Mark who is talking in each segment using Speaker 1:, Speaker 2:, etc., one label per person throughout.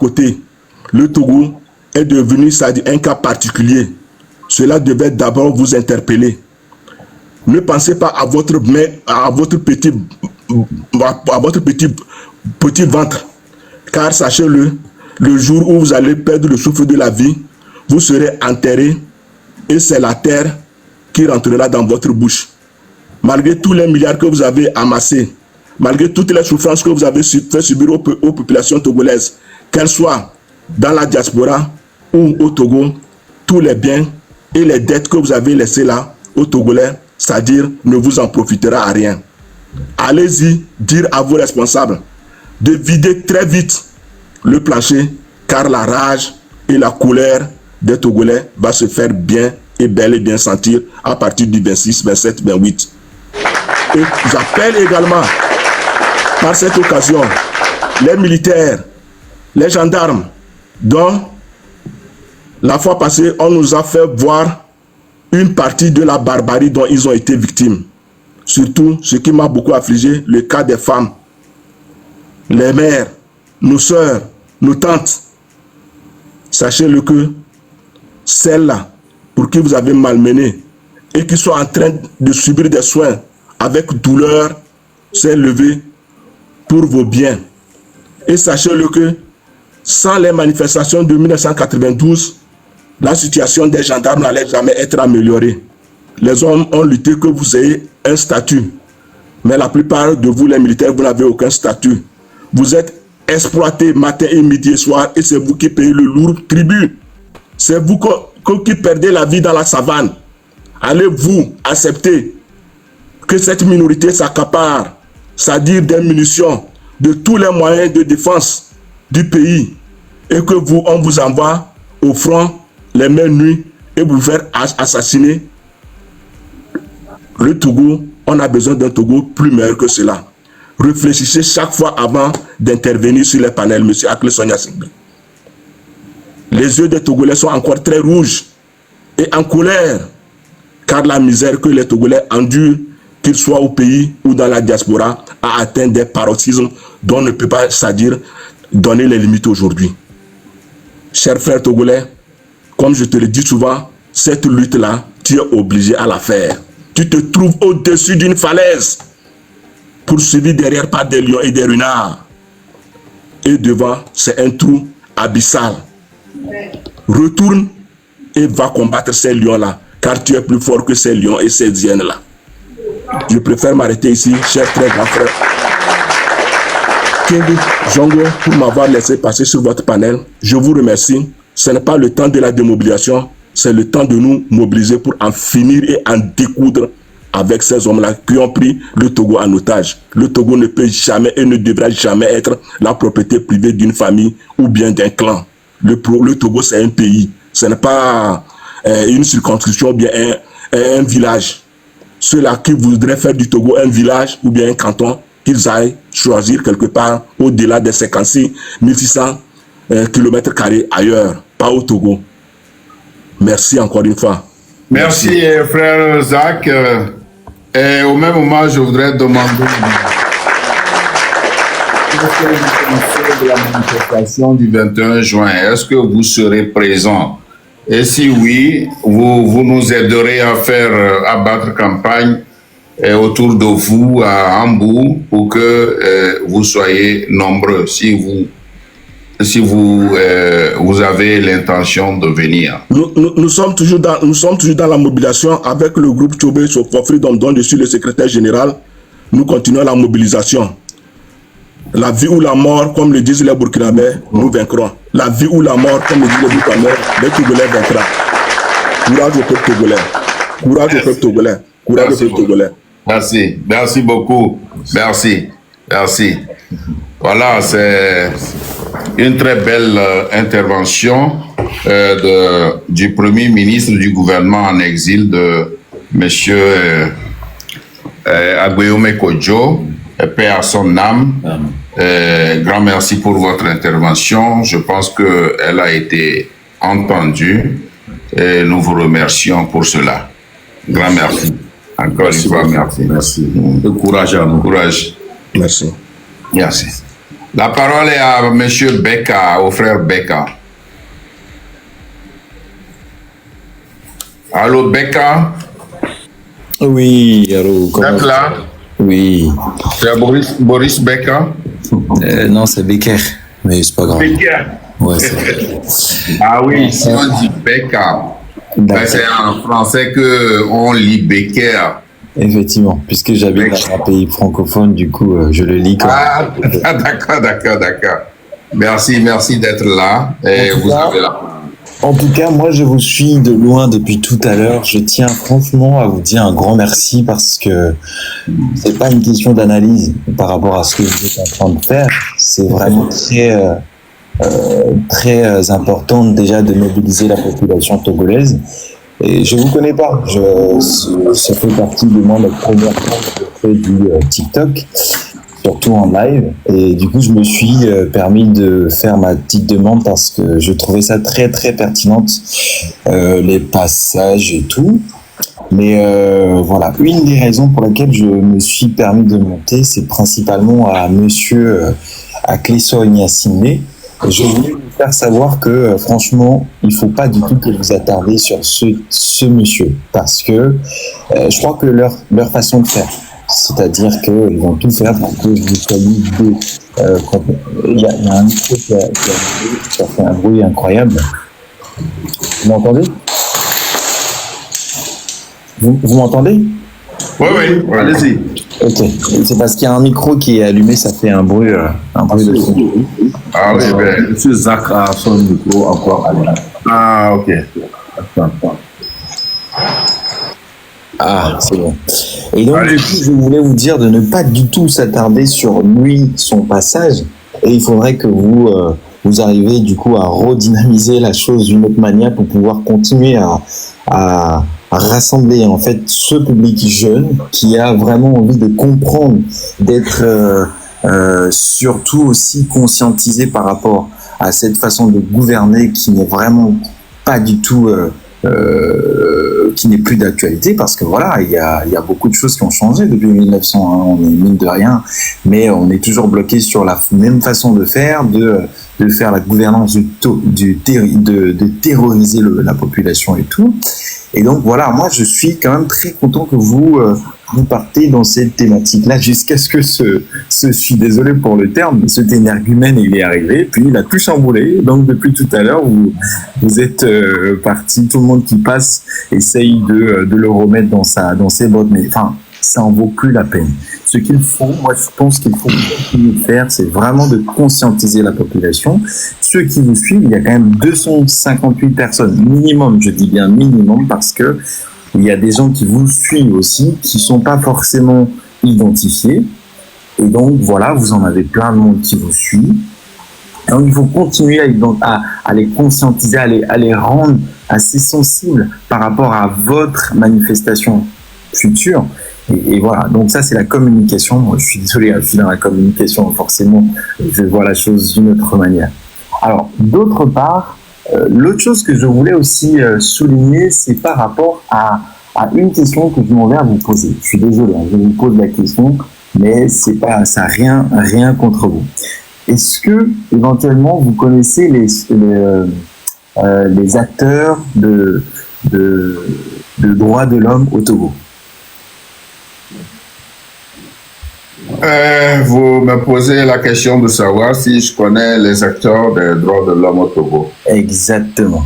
Speaker 1: côté. Le Togo est devenu, c'est-à-dire un cas particulier. Cela devait d'abord vous interpeller. Ne pensez pas à votre petit ventre, car sachez-le, le jour où vous allez perdre le souffle de la vie, vous serez enterré et c'est la terre qui rentrera dans votre bouche. Malgré tous les milliards que vous avez amassés, malgré toutes les souffrances que vous avez fait subir aux populations togolaises, qu'elles soient dans la diaspora ou au Togo, tous les biens et les dettes que vous avez laissées là aux Togolais, c'est-à-dire ne vous en profitera à rien. Allez-y dire à vos responsables de vider très vite le plancher, car la rage et la colère des Togolais va se faire bien et bel et bien sentir à partir du 26, 27, 28. Et j'appelle également par cette occasion les militaires, les gendarmes, dont la fois passée on nous a fait voir une partie de la barbarie dont ils ont été victimes. Surtout, ce qui m'a beaucoup affligé, le cas des femmes, les mères, nos sœurs, nos tantes. Sachez-le que celles-là, pour qui vous avez malmené et qui sont en train de subir des soins avec douleur, s'est levé pour vos biens. Et sachez-le que sans les manifestations de 1992, la situation des gendarmes n'allait jamais être améliorée. Les hommes ont lutté que vous ayez un statut. Mais la plupart de vous, les militaires, vous n'avez aucun statut. Vous êtes exploités matin et midi et soir et c'est vous qui payez le lourd tribut. C'est vous qui perdez la vie dans la savane. Allez-vous accepter que cette minorité s'accapare, c'est-à-dire des munitions, de tous les moyens de défense du pays et que on vous envoie au front les mains nues et vous faire assassiner? Le Togo, on a besoin d'un Togo plus meilleur que cela. Réfléchissez chaque fois avant d'intervenir sur les panels, M. Akle Sonia Singbe. Les yeux des Togolais sont encore très rouges et en colère, car la misère que les Togolais endurent, qu'ils soient au pays ou dans la diaspora, a atteint des paroxysmes dont on ne peut pas, c'est-à-dire, donner les limites aujourd'hui. Chers frères Togolais, comme je te le dis souvent, cette lutte-là, tu es obligé à la faire. Tu te trouves au-dessus d'une falaise, poursuivi derrière par des lions et des renards. Et devant, c'est un trou abyssal. Retourne et va combattre ces lions-là, car tu es plus fort que ces lions et ces hyènes-là. Je préfère m'arrêter ici, cher très grand frère King Jongo, pour m'avoir laissé passer sur votre panel. Je vous remercie. Ce n'est pas le temps de la démobilisation, c'est le temps de nous mobiliser pour en finir et en découdre avec ces hommes-là qui ont pris le Togo en otage. Le Togo ne peut jamais et ne devra jamais être la propriété privée d'une famille ou bien d'un clan. Le Togo, c'est un pays. Ce n'est pas une circonscription ou bien un village. Ceux-là qui voudraient faire du Togo un village ou bien un canton, qu'ils aillent choisir quelque part au-delà des 56 600 km² ailleurs, pas au Togo. Merci encore une fois.
Speaker 2: Merci, frère Zach. Et au même moment, je voudrais demander de la manifestation du 21 juin. Est-ce que vous serez présent? Et si oui, vous nous aiderez à battre campagne autour de vous à Hambourg pour que vous soyez nombreux si vous avez l'intention de venir.
Speaker 1: Nous sommes toujours dans la mobilisation avec le groupe Tchobé Sofofri dont je suis le secrétaire général. Nous continuons la mobilisation. La vie ou la mort, comme le disent les Burkinabés, nous vaincrons. La vie ou la mort, comme le disent les Burkinabés, les Togolais vaincront. Courage au peuple togolais. Courage au peuple togolais. Courage au peuple togolais.
Speaker 2: Merci. Merci beaucoup. Merci. Merci. Voilà, c'est une très belle intervention du Premier ministre du gouvernement en exil de M. Agueyome Kodjo, paix à son âme. Grand merci pour votre intervention. Je pense qu'elle a été entendue et nous vous remercions pour cela. Grand merci. Encore une fois, merci.
Speaker 3: Merci. Courage à nous.
Speaker 2: Courage.
Speaker 1: Merci.
Speaker 2: Merci. La parole est à Monsieur Becca, au frère Becca. Allô, Becca?
Speaker 3: Oui, allô,
Speaker 2: Vous êtes là?
Speaker 3: Oui.
Speaker 2: C'est Boris Becca?
Speaker 3: Non, c'est Becker, mais c'est pas grave.
Speaker 2: Becca?
Speaker 3: Ouais, c'est...
Speaker 2: Ah oui, si on dit Becca, ben c'est en français qu'on lit Becker.
Speaker 3: Effectivement, puisque j'habite dans un pays francophone, du coup, je le lis comme...
Speaker 2: Ah, d'accord. Merci d'être là. Et vous avez la parole.
Speaker 3: En tout cas, moi, je vous suis de loin depuis tout à l'heure. Je tiens franchement à vous dire un grand merci parce que c'est pas une question d'analyse par rapport à ce que vous êtes en train de faire. C'est vraiment très important déjà de mobiliser la population togolaise. Et je vous connais pas. Ça fait partie de moi de la première fois que je fais du TikTok, surtout en live. Et du coup, je me suis permis de faire ma petite demande parce que je trouvais ça très pertinente, les passages et tout. Mais voilà, une des raisons pour lesquelles je me suis permis de monter, c'est principalement à Monsieur Akleso Ignasimbe. Je voulais vous faire savoir que franchement, il faut pas du tout que vous attardiez sur ce monsieur, parce que je crois que leur façon de faire, c'est-à-dire qu'ils vont tout faire pour que vous soyez deux. Il y a un micro qui a fait un bruit incroyable. Vous m'entendez? Vous m'entendez?
Speaker 2: Oui, allez-y.
Speaker 3: Ok, c'est parce qu'il y a un micro qui est allumé, ça fait un bruit de fond.
Speaker 2: Ah oui, ben.
Speaker 4: Monsieur Zach a son micro encore allumé.
Speaker 2: Ah, ok.
Speaker 3: Ah, c'est bon. Et donc, du coup, je voulais vous dire de ne pas du tout s'attarder sur lui, son passage. Et il faudrait que vous arriviez, du coup, à redynamiser la chose d'une autre manière pour pouvoir continuer à rassembler, en fait, ce public jeune qui a vraiment envie de comprendre, d'être surtout aussi conscientisé par rapport à cette façon de gouverner qui n'est vraiment pas du tout... qui n'est plus d'actualité parce que voilà, il y a beaucoup de choses qui ont changé depuis 1900, hein, on est mine de rien, mais on est toujours bloqué sur la même façon de faire, de faire la gouvernance de terroriser la population et tout. Et donc voilà, moi je suis quand même très content que vous partez dans cette thématique-là jusqu'à ce que je suis désolé pour le terme, mais cet énergumène il est arrivé, puis il a tout chamboulé. Donc depuis tout à l'heure, vous êtes parti, tout le monde qui passe essaye de le remettre dans ses bottes, mais enfin ça en vaut plus la peine. Ce qu'il faut, moi je pense qu'il faut continuer de faire, c'est vraiment de conscientiser la population. Ceux qui vous suivent, il y a quand même 258 personnes minimum, je dis bien minimum, parce que il y a des gens qui vous suivent aussi, qui sont pas forcément identifiés. Et donc voilà, vous en avez plein de monde qui vous suit. Donc il faut continuer à les conscientiser, à les rendre assez sensibles par rapport à votre manifestation future. Et voilà, donc ça c'est la communication. Moi je suis désolé, je suis dans la communication, forcément je vois la chose d'une autre manière. Alors d'autre part, l'autre chose que je voulais aussi souligner, c'est par rapport à une question que je m'en vais à vous poser. Je suis désolé, hein, je vous pose la question, mais c'est pas, ça rien contre vous. Est-ce que éventuellement vous connaissez les acteurs de droits de l'homme au Togo?
Speaker 2: Vous me posez la question de savoir si je connais les acteurs des droits de l'homme au Togo.
Speaker 3: Exactement.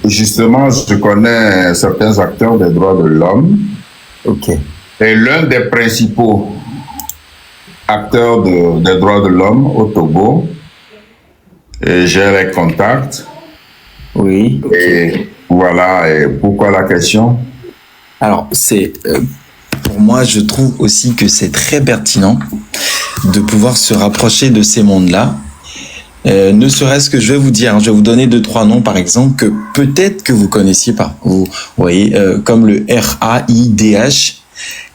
Speaker 2: Justement, je connais certains acteurs des droits de l'homme.
Speaker 3: Ok.
Speaker 2: Et l'un des principaux acteurs des droits de l'homme au Togo, et j'ai les contacts.
Speaker 3: Oui.
Speaker 2: Et voilà, et pourquoi la question?
Speaker 3: Alors, c'est... pour moi, je trouve aussi que c'est très pertinent de pouvoir se rapprocher de ces mondes-là. Ne serait-ce que, je vais vous dire, je vais vous donner 2-3 noms, par exemple, que peut-être que vous connaissiez pas. Vous voyez, comme le RAIDH,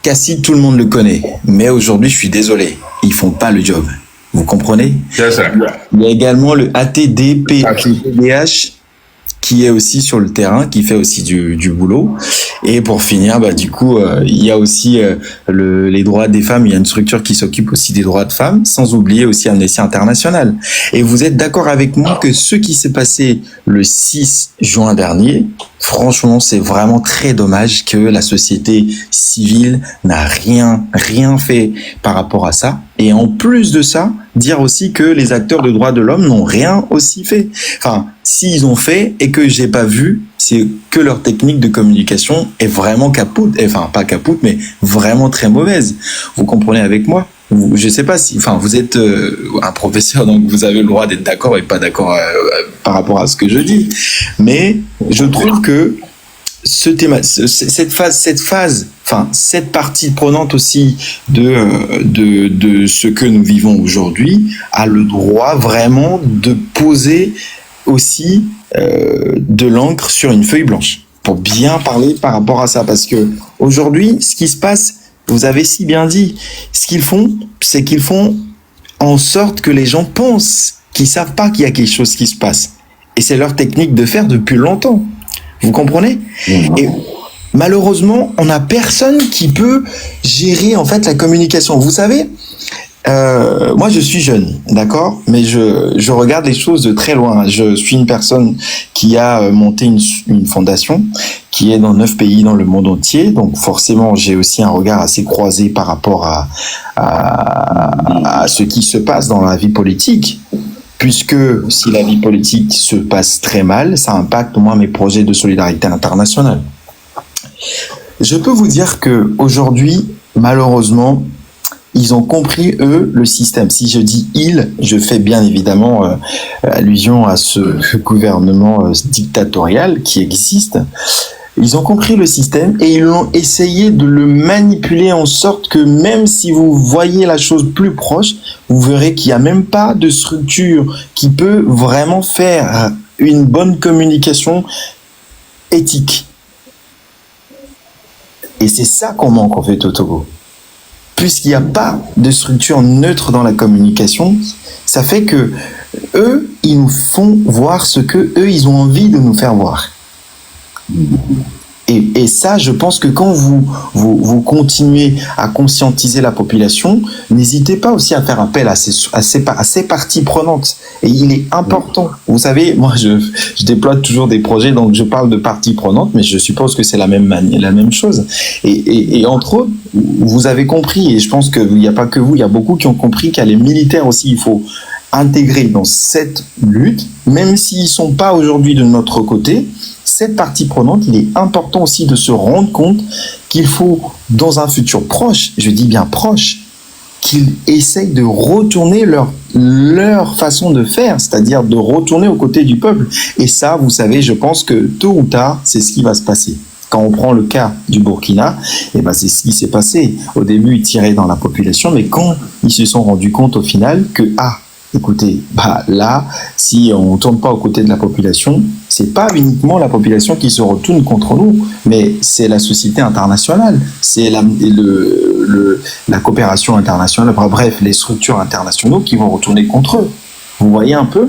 Speaker 3: quasi tout le monde le connaît. Mais aujourd'hui, je suis désolé, ils font pas le job. Vous comprenez?
Speaker 2: C'est ça.
Speaker 3: Il y a également le ATDPDH. qui est aussi sur le terrain, qui fait aussi du boulot. Et pour finir, du coup, il y a aussi les droits des femmes. Il y a une structure qui s'occupe aussi des droits de femmes, sans oublier aussi Amnesty International. Et vous êtes d'accord avec moi que ce qui s'est passé le 6 juin dernier, franchement, c'est vraiment très dommage que la société civile n'a rien fait par rapport à ça. Et en plus de ça, dire aussi que les acteurs de droits de l'homme n'ont rien aussi fait. Enfin, s'ils ont fait et que j'ai pas vu, c'est que leur technique de communication est vraiment capoute. Enfin, pas capoute, mais vraiment très mauvaise. Vous comprenez avec moi? Je sais pas si, enfin, vous êtes un professeur, donc vous avez le droit d'être d'accord et pas d'accord par rapport à ce que je dis. Mais je trouve que cette partie prenante aussi de ce que nous vivons aujourd'hui a le droit vraiment de poser aussi de l'encre sur une feuille blanche pour bien parler par rapport à ça, parce que aujourd'hui, ce qui se passe, vous avez si bien dit, ce qu'ils font, c'est qu'ils font en sorte que les gens pensent qu'ils savent pas qu'il y a quelque chose qui se passe, et c'est leur technique de faire depuis longtemps. Vous comprenez? Et malheureusement, on n'a personne qui peut gérer en fait la communication. Vous savez, moi je suis jeune, d'accord, mais je regarde les choses de très loin. Je suis une personne qui a monté une fondation qui est dans 9 pays dans le monde entier, donc forcément j'ai aussi un regard assez croisé par rapport à ce qui se passe dans la vie politique. Puisque si la vie politique se passe très mal, ça impacte moi mes projets de solidarité internationale. Je peux vous dire que aujourd'hui, malheureusement, ils ont compris, eux, le système. Si je dis ils, je fais bien évidemment allusion à ce gouvernement dictatorial qui existe. Ils ont compris le système et ils ont essayé de le manipuler en sorte que même si vous voyez la chose plus proche, vous verrez qu'il n'y a même pas de structure qui peut vraiment faire une bonne communication éthique. Et c'est ça qu'on manque en fait au Togo. Puisqu'il n'y a pas de structure neutre dans la communication, ça fait que eux, ils nous font voir ce que eux, ils ont envie de nous faire voir. Et ça, je pense que quand vous continuez à conscientiser la population, n'hésitez pas aussi à faire appel à ces parties prenantes. Et il est important. Vous savez, moi, je déploie toujours des projets, donc je parle de parties prenantes, mais je suppose que c'est la même chose. Et entre autres, vous avez compris, et je pense qu'il n'y a pas que vous, il y a beaucoup qui ont compris qu'il y a les militaires aussi, il faut intégrer dans cette lutte, même s'ils ne sont pas aujourd'hui de notre côté. Cette partie prenante, il est important aussi de se rendre compte qu'il faut, dans un futur proche, je dis bien proche, qu'ils essayent de retourner leur façon de faire, c'est-à-dire de retourner aux côtés du peuple. Et ça, vous savez, je pense que tôt ou tard, c'est ce qui va se passer. Quand on prend le cas du Burkina, c'est ce qui s'est passé. Au début, ils tiraient dans la population, mais quand ils se sont rendus compte au final que, écoutez, là, si on ne tourne pas aux côtés de la population, c'est pas uniquement la population qui se retourne contre nous, mais c'est la société internationale, c'est la coopération internationale, bref, les structures internationales qui vont retourner contre eux. Vous voyez un peu?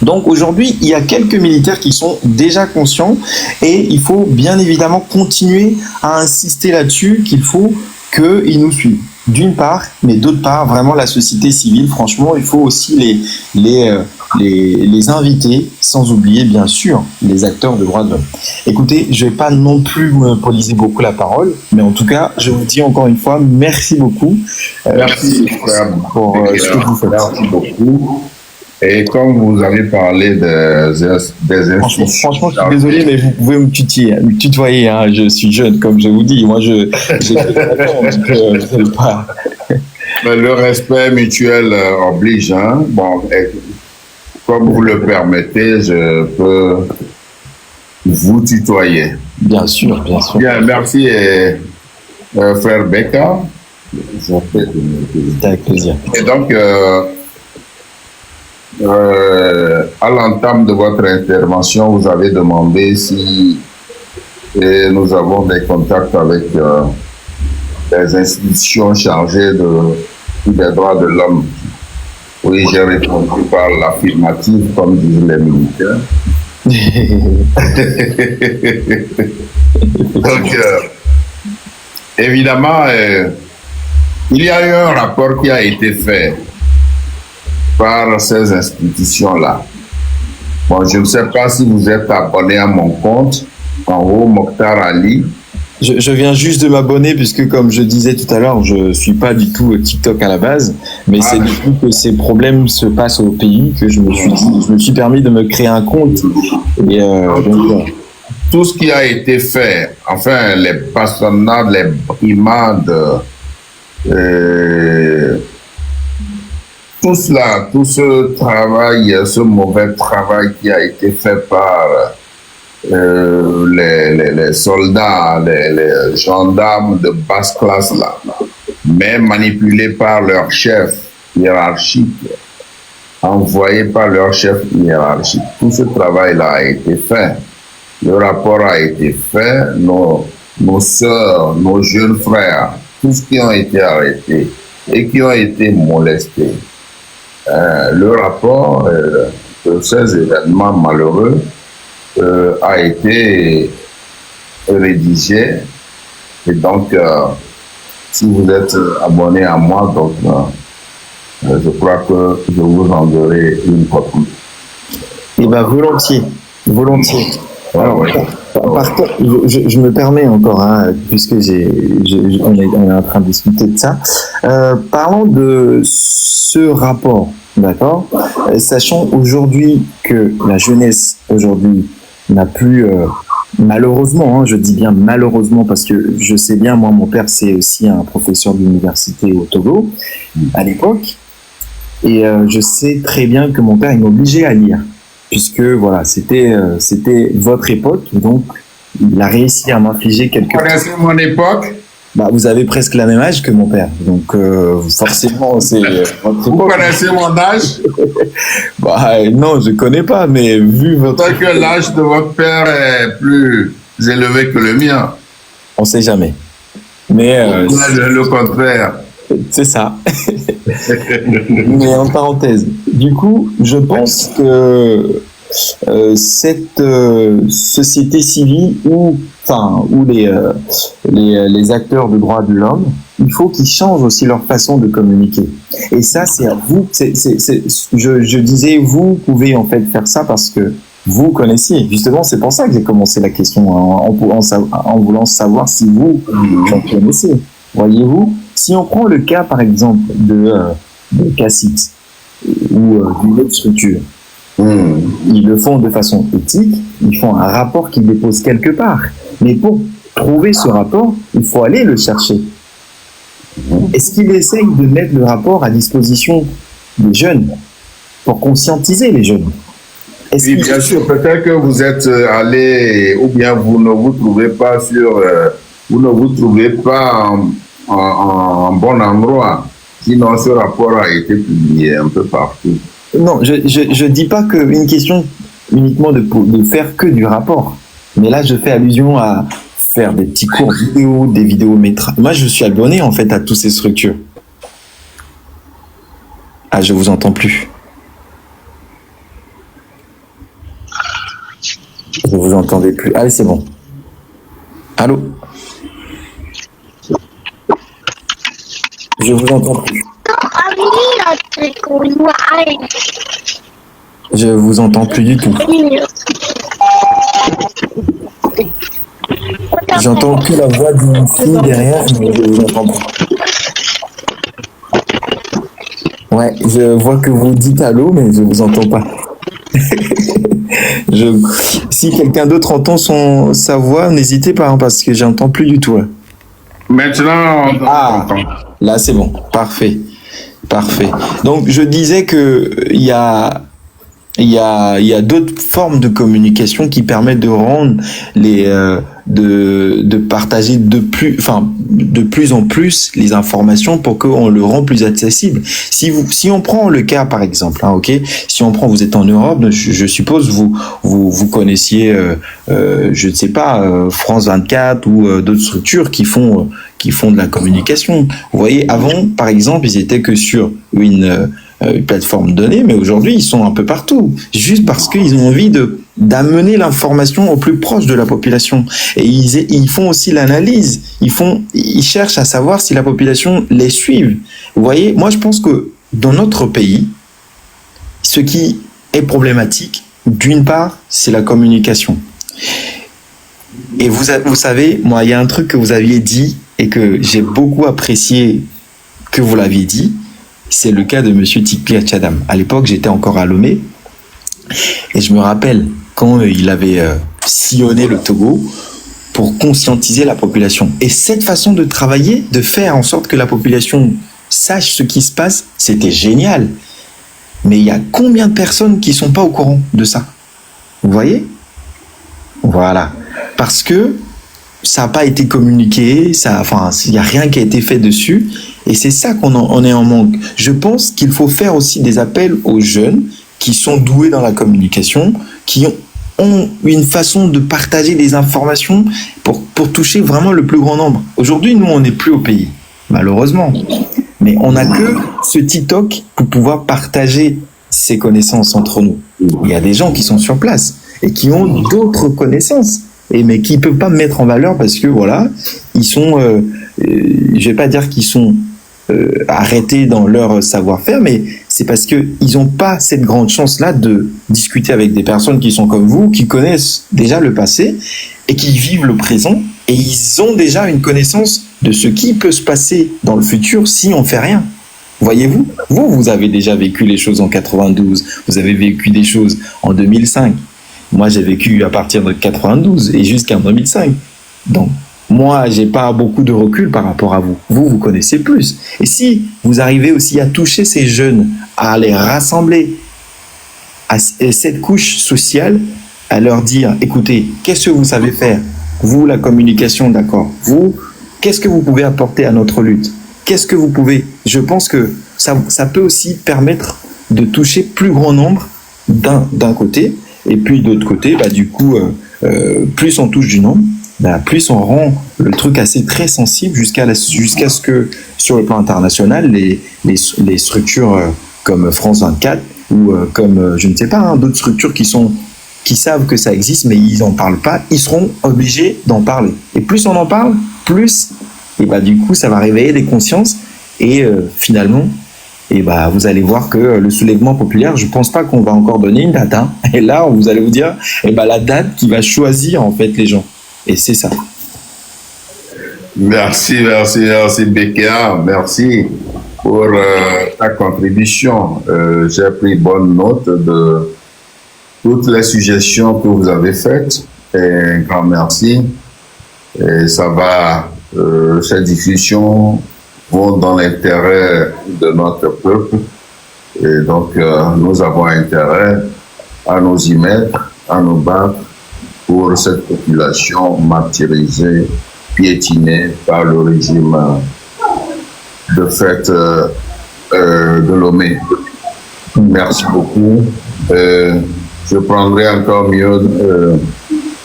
Speaker 3: Donc aujourd'hui, il y a quelques militaires qui sont déjà conscients et il faut bien évidemment continuer à insister là-dessus qu'il faut qu'ils nous suivent. D'une part, mais d'autre part, vraiment la société civile, franchement, il faut aussi les inviter, sans oublier bien sûr les acteurs de droits de l'homme. Écoutez, je ne vais pas non plus monopoliser beaucoup la parole, mais en tout cas, je vous dis encore une fois, merci beaucoup.
Speaker 2: Merci
Speaker 3: pour ce que vous faites.
Speaker 2: Merci beaucoup. Et comme vous avez parlé des institutions...
Speaker 3: Franchement, je suis désolé, mais vous pouvez me tutoyer. Hein. Je suis jeune, comme je vous dis. Moi, j'ai pas...
Speaker 2: Le respect mutuel oblige. Hein. Bon, comme vous le permettez, je peux vous tutoyer.
Speaker 3: Bien sûr, bien sûr.
Speaker 2: Bien, merci, frère Becca.
Speaker 3: Avec plaisir.
Speaker 2: Et donc... à l'entame de votre intervention, vous avez demandé si nous avons des contacts avec les institutions chargées des droits de l'homme. Oui, j'ai répondu par l'affirmative, comme disent les militaires. Donc, évidemment, il y a eu un rapport qui a été fait par ces institutions-là. Bon, je ne sais pas si vous êtes abonné à mon compte, en haut, Mokhtar Ali.
Speaker 3: Je viens juste de m'abonner puisque, comme je disais tout à l'heure, je suis pas du tout TikTok à la base, mais c'est depuis que ces problèmes se passent au pays que je me suis permis de me créer un compte. Et
Speaker 2: tout ce qui a été fait, enfin les bastonnades, les brimades, tout cela, tout ce travail, ce mauvais travail qui a été fait par les soldats, les gendarmes de basse classe là, mais manipulés par leur chef hiérarchique, envoyés par leur chef hiérarchique. Tout ce travail-là a été fait. Le rapport a été fait. Nos sœurs, nos jeunes frères, tous qui ont été arrêtés et qui ont été molestés. Le rapport de ces événements malheureux a été rédigé. Et donc, si vous êtes abonné à moi, donc, je crois que je vous enverrai une copie.
Speaker 3: Eh bien, volontiers. Volontiers. Alors, par contre, je me permets encore, hein, puisque on est en train de discuter de ça. Parlons de ce rapport, d'accord? Sachant aujourd'hui que la jeunesse aujourd'hui n'a plus, malheureusement, hein, je dis bien malheureusement parce que je sais bien, moi, mon père, c'est aussi un professeur d'université au Togo à l'époque, et je sais très bien que mon père il m'obligeait à lire. Puisque voilà, c'était votre époque, donc il a réussi à m'infliger quelques...
Speaker 2: Vous connaissez mon époque?
Speaker 3: Bah, vous avez presque la même âge que mon père, donc forcément c'est votre époque.
Speaker 2: Vous connaissez mon âge?
Speaker 3: Bah, non, je connais pas, mais vu votre...
Speaker 2: Peut-être que l'âge de votre père est plus élevé que le mien.
Speaker 3: On sait jamais. Mais...
Speaker 2: le contraire.
Speaker 3: C'est ça. Mais en parenthèse, du coup, je pense que cette société civile où les acteurs de droits de l'homme, il faut qu'ils changent aussi leur façon de communiquer. Et ça, c'est à vous. Je disais, vous pouvez en fait faire ça parce que vous connaissiez. Justement, c'est pour ça que j'ai commencé la question en voulant savoir si vous connaissez. Voyez-vous, si on prend le cas, par exemple, de Cassis ou d'une autre structure, ils le font de façon éthique, ils font un rapport qu'ils déposent quelque part. Mais pour trouver ce rapport, il faut aller le chercher. Est-ce qu'ils essayent de mettre le rapport à disposition des jeunes pour conscientiser les jeunes?
Speaker 2: Oui, bien sûr, peut-être que vous êtes allé, ou bien vous ne vous trouvez pas en bon endroit. Sinon, ce rapport a été publié un peu partout.
Speaker 3: Non, je dis pas qu'une question uniquement de faire que du rapport. Mais là, je fais allusion à faire des petits cours vidéo, des vidéométrages. Moi, je suis abonné, en fait, à toutes ces structures. Ah, je vous entends plus. Je vous entendais plus. Allez, c'est bon. Allô? Je vous entends plus. Je vous entends plus du tout. J'entends que la voix d'une fille derrière, mais je vous entends pas. Ouais, je vois que vous dites allô, mais je vous entends pas. Si quelqu'un d'autre entend sa voix, n'hésitez pas, hein, parce que j'entends plus du tout. Ouais.
Speaker 2: Maintenant, on entend.
Speaker 3: Là, c'est bon. Parfait. Parfait. Donc, je disais que il y a d'autres formes de communication qui permettent de rendre de partager de plus en plus les informations pour qu'on le rend plus accessible. Si on prend le cas par exemple, hein, ok, si on prend, vous êtes en Europe, je suppose vous connaissiez, je ne sais pas, France 24 ou d'autres structures qui font de la communication. Vous voyez, avant par exemple, ils étaient que sur une plateforme donnée, mais aujourd'hui, ils sont un peu partout, juste parce qu'ils ont envie d'amener l'information au plus proche de la population. Et ils font aussi l'analyse, ils cherchent à savoir si la population les suit. Vous voyez, moi je pense que dans notre pays, ce qui est problématique, d'une part, c'est la communication. Et vous savez, moi, il y a un truc que vous aviez dit et que j'ai beaucoup apprécié que vous l'aviez dit, c'est le cas de Monsieur Tikpi Achadam. À l'époque, j'étais encore à Lomé et je me rappelle quand il avait sillonné le Togo pour conscientiser la population. Et cette façon de travailler, de faire en sorte que la population sache ce qui se passe, c'était génial. Mais il y a combien de personnes qui sont pas au courant de ça? Vous voyez? Voilà. Parce que ça n'a pas été communiqué, il n'y a rien qui a été fait dessus. Et c'est ça on est en manque. Je pense qu'il faut faire aussi des appels aux jeunes qui sont doués dans la communication, qui ont une façon de partager des informations pour toucher vraiment le plus grand nombre. Aujourd'hui, nous, on n'est plus au pays, malheureusement. Mais on n'a que ce TikTok pour pouvoir partager ces connaissances entre nous. Il y a des gens qui sont sur place et qui ont d'autres connaissances, mais qui ne peuvent pas mettre en valeur parce que, voilà, ils sont, je vais pas dire qu'ils sont arrêtés dans leur savoir-faire, mais c'est parce qu'ils n'ont pas cette grande chance-là de discuter avec des personnes qui sont comme vous, qui connaissent déjà le passé et qui vivent le présent, et ils ont déjà une connaissance de ce qui peut se passer dans le futur si on ne fait rien. Voyez-vous, vous avez déjà vécu les choses en 92, vous avez vécu des choses en 2005. Moi, j'ai vécu à partir de 92 et jusqu'en 2005. Donc, moi, j'ai pas beaucoup de recul par rapport à vous. Vous connaissez plus. Et si vous arrivez aussi à toucher ces jeunes, à les rassembler à cette couche sociale, à leur dire, écoutez, qu'est-ce que vous savez faire? Vous, la communication, d'accord. Vous, qu'est-ce que vous pouvez apporter à notre lutte? Qu'est-ce que vous pouvez... Je pense que ça peut aussi permettre de toucher plus grand nombre d'un côté, et puis d'autre côté, du coup, plus on touche du nombre, plus on rend le truc assez très sensible jusqu'à ce que, sur le plan international, les structures comme France 24 ou comme, je ne sais pas, d'autres structures qui savent que ça existe, mais ils n'en parlent pas, ils seront obligés d'en parler. Et plus on en parle, plus, du coup, ça va réveiller des consciences et finalement, vous allez voir que le soulèvement populaire, je ne pense pas qu'on va encore donner une date. Hein. Et là, vous allez vous dire, la date qui va choisir en fait les gens. Et c'est ça.
Speaker 2: Merci Bekia. Merci pour ta contribution. J'ai pris bonne note de toutes les suggestions que vous avez faites. Et un grand merci. Et ça va, cette discussion vont dans l'intérêt de notre peuple. Et donc, nous avons intérêt à nous y mettre, à nous battre pour cette population martyrisée, piétinée par le régime de fait de Lomé. Merci beaucoup. Je prendrai encore mieux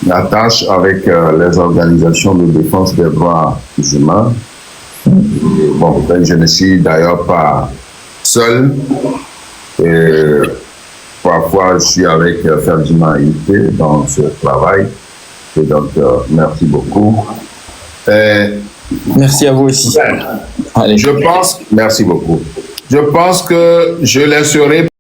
Speaker 2: la tâche avec les organisations de défense des droits humains. Bon, je ne suis d'ailleurs pas seul. Et parfois, je suis avec Ferdinand Ité dans ce travail. Et donc, merci beaucoup.
Speaker 3: Merci à vous aussi.
Speaker 2: Allez. Merci beaucoup. Je pense que je laisserai